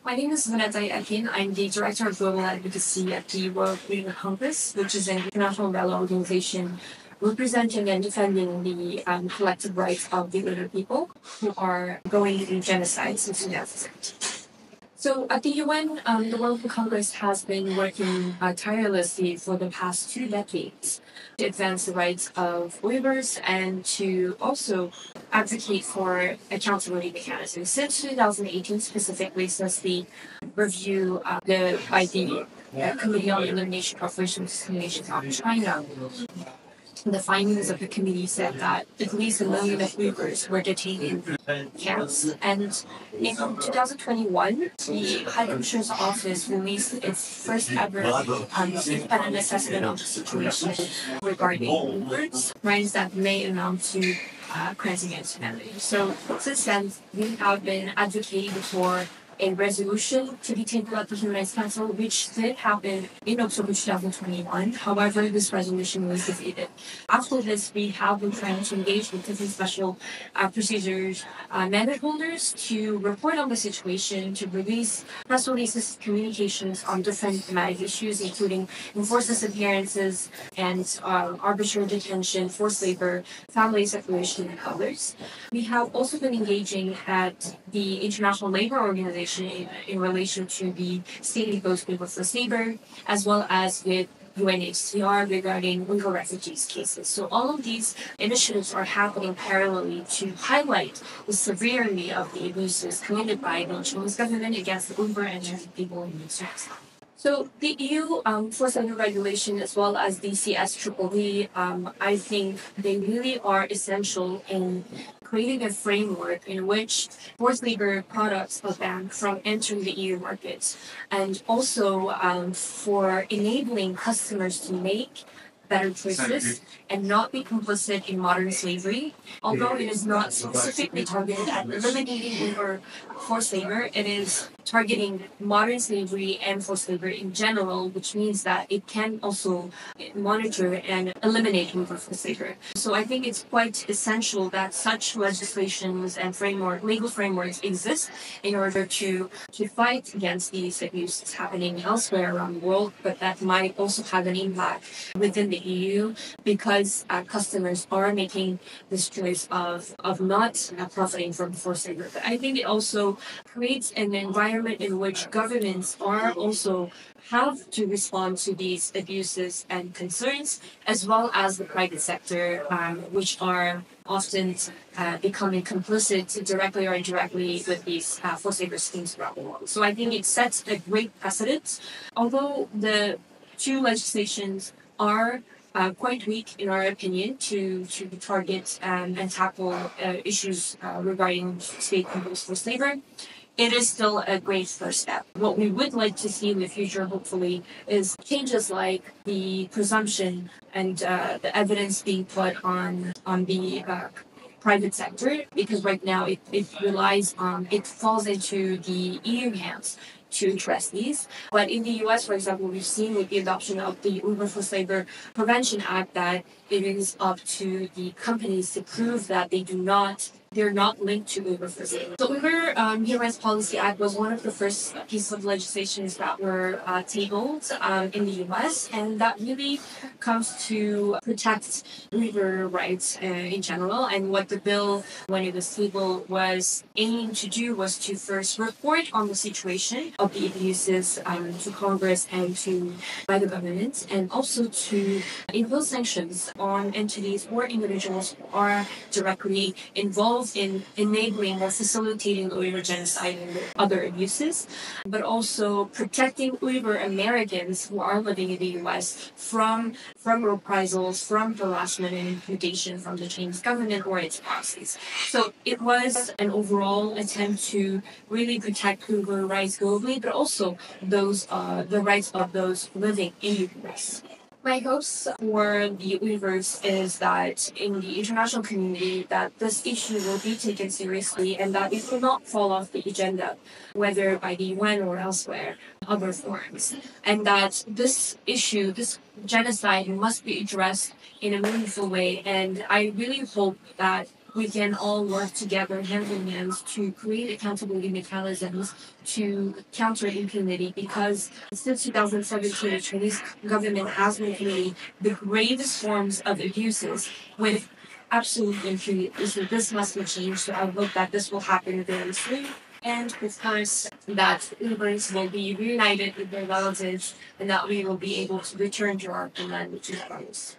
My name is Zumretay Arkin. I'm the Director of Global Advocacy at the World Uyghur Congress, which is an international umbrella organization representing and defending the collective rights of the Uyghur people who are going through genocide since 2017. So at the UN, the World Uyghur Congress has been working tirelessly for the past 2 decades to advance the rights of Uyghurs and to also advocate for accountability mechanisms. Since 2018, specifically since the review by the Committee on Elimination of Racial Discrimination of China, the findings of the committee said that at least 1 million of Uyghurs were detained in camps. And in 2021, the High Commissioner's Office released its first ever independent assessment of the situation regarding Uyghurs, crimes that may amount to crimes against humanity. So since then, we have been advocating for a resolution to be tabled at the Human Rights Council, which did happen in October 2021. However, this resolution was defeated. After this, we have been trying to engage with different special procedures mandate holders to report on the situation, to release press releases, communications on different thematic issues, including enforced disappearances and arbitrary detention, forced labor, family separation, and others. We have also been engaging at the International Labor Organization in relation to the state-imposed forced labor, as well as with UNHCR regarding Uyghur refugees cases. So all of these initiatives are happening parallelly to highlight the severity of the abuses committed by the Chinese government against the Uyghur and Turkic people in these regions. So the EU forced labor regulation as well as the CSEEE, I think they really are essential in creating a framework in which forced labor products are banned from entering the EU markets, and also for enabling customers to make better choices and not be complicit in modern slavery. Although it is not specifically targeted at eliminating Uyghur forced labor, it is targeting modern slavery and forced labor in general, which means that it can also monitor and eliminate Uyghur forced labor. So I think it's quite essential that such legislations and legal frameworks exist in order to fight against these abuses happening elsewhere around the world, but that might also have an impact within the EU because customers are making this choice of not profiting from forced labor. But I think it also creates an environment in which governments are also have to respond to these abuses and concerns, as well as the private sector, which are often becoming complicit directly or indirectly with these forced labor schemes around the world. So I think it sets a great precedent. Although the two legislations are quite weak, in our opinion, to target and tackle issues regarding state-imposed forced labor, it is still a great first step. What we would like to see in the future, hopefully, is changes like the presumption and the evidence being put on the private sector, because right now it falls into the EU hands to address these. But in the US, for example, we've seen with the adoption of the Uyghur Forced Labor Prevention Act that it is up to the companies to prove that they're not linked to Uyghur forced labor. The Uyghur Human Rights Policy Act was one of the first pieces of legislation that were tabled in the US, and that really comes to protect Uyghur rights in general. And what the bill, when it was tabled, was aiming to do was to first report on the situation of the abuses to Congress and by the government, and also to impose sanctions on entities or individuals who are directly involved in enabling or facilitating Uyghur genocide and other abuses, but also protecting Uyghur Americans who are living in the US from reprisals, from harassment and intimidation from the Chinese government or its policies. So it was an overall attempt to really protect Uyghur rights globally, but also the rights of those living in the US. My hopes for the Uyghurs is that in the international community that this issue will be taken seriously and that it will not fall off the agenda, whether by the UN or elsewhere, other forums, and that this issue, this genocide must be addressed in a meaningful way. And I really hope that we can all work together hand in hand to create accountability mechanisms to counter impunity, because since 2017 the Chinese government has been committing the gravest forms of abuses with absolute impunity. So this must be changed. So I hope that this will happen very soon. And of course, that Uyghurs will be reunited with their relatives and that we will be able to return to our homeland, which is ours.